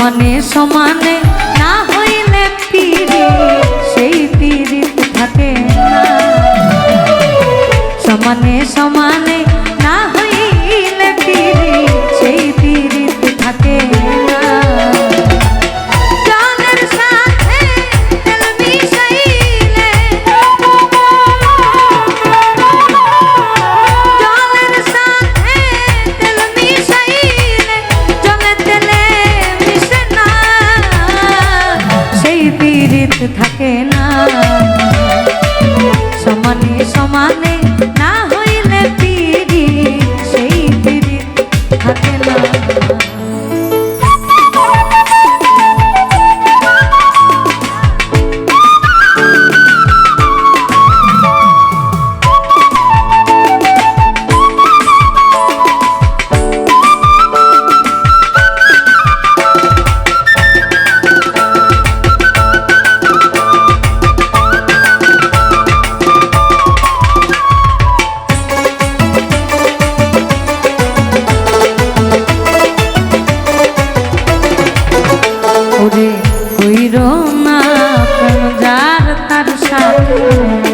সমানে সমানে না হইলে পিরি সেই পিরিত থাকে না। সমানে সমানে না হইলে পিরি সেই পিরিত থাকে না। থাকে না সমানে সমানে না হইলে পিরি সেই পিরি থাকে না।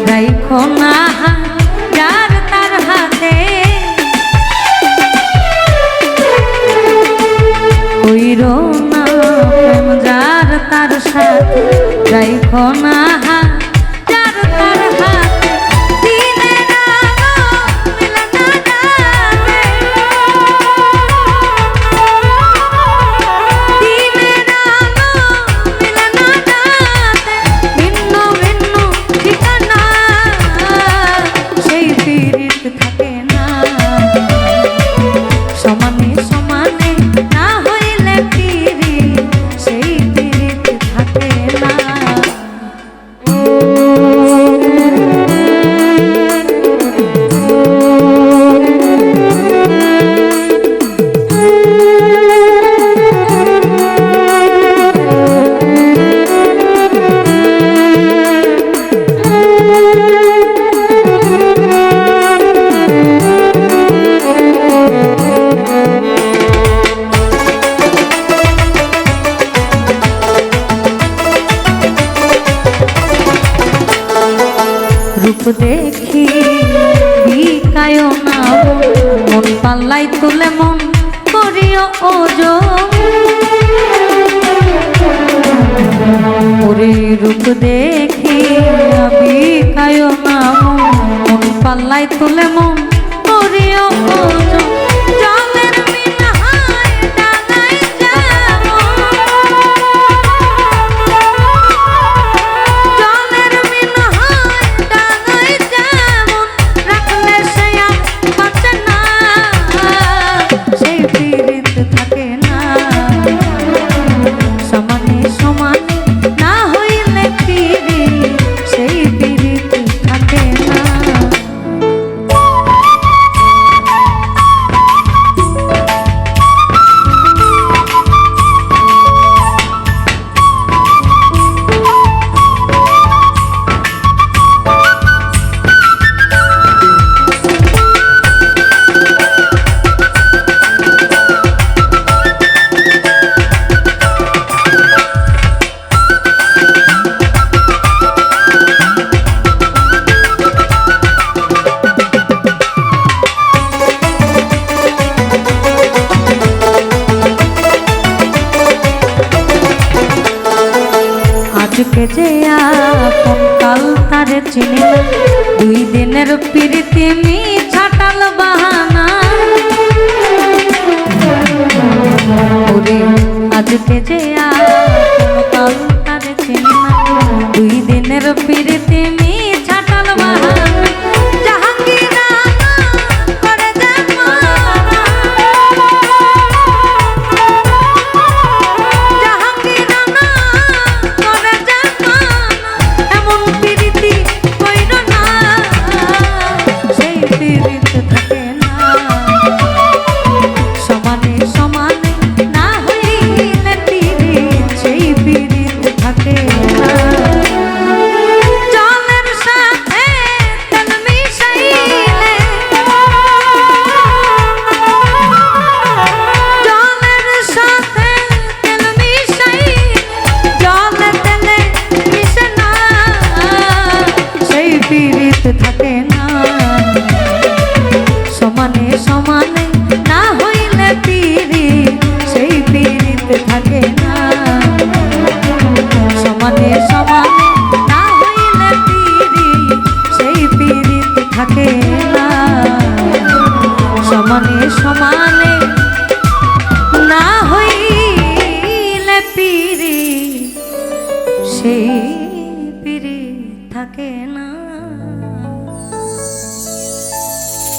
রাইখো না যার তার হাতে কইরো না প্রেম যার তার সাথে রাইখো না যার তার হাতে। দিনের আলো মিলানা যাবে, দিনের আলো মিলানা যাবে, ভিন্ন ভিন্ন ঠিকানা সেই পিরিত থাকে না। সমানে সমানে না হইলে পিরি সেই পিরিত থাকে না। রূপ দেখি বিকায় না মন পাল্লাই তুলে মন করিও ওজন। ওরে রূপ দেখি বিকায় না মন পাল্লাই তুলে মন করিও ওজন। আজকে যে আপন কাল তারে চিনি না, 2 দিনের প্রীতি ছাটাল বাহানা। ওরে আজকে যে আপন কাল তারে চিনি না, 2 দিনের প্রীতি ছাটাল বাহানা। সমানে সমানে না হইলে পিরি সেই পিরি থাকে না।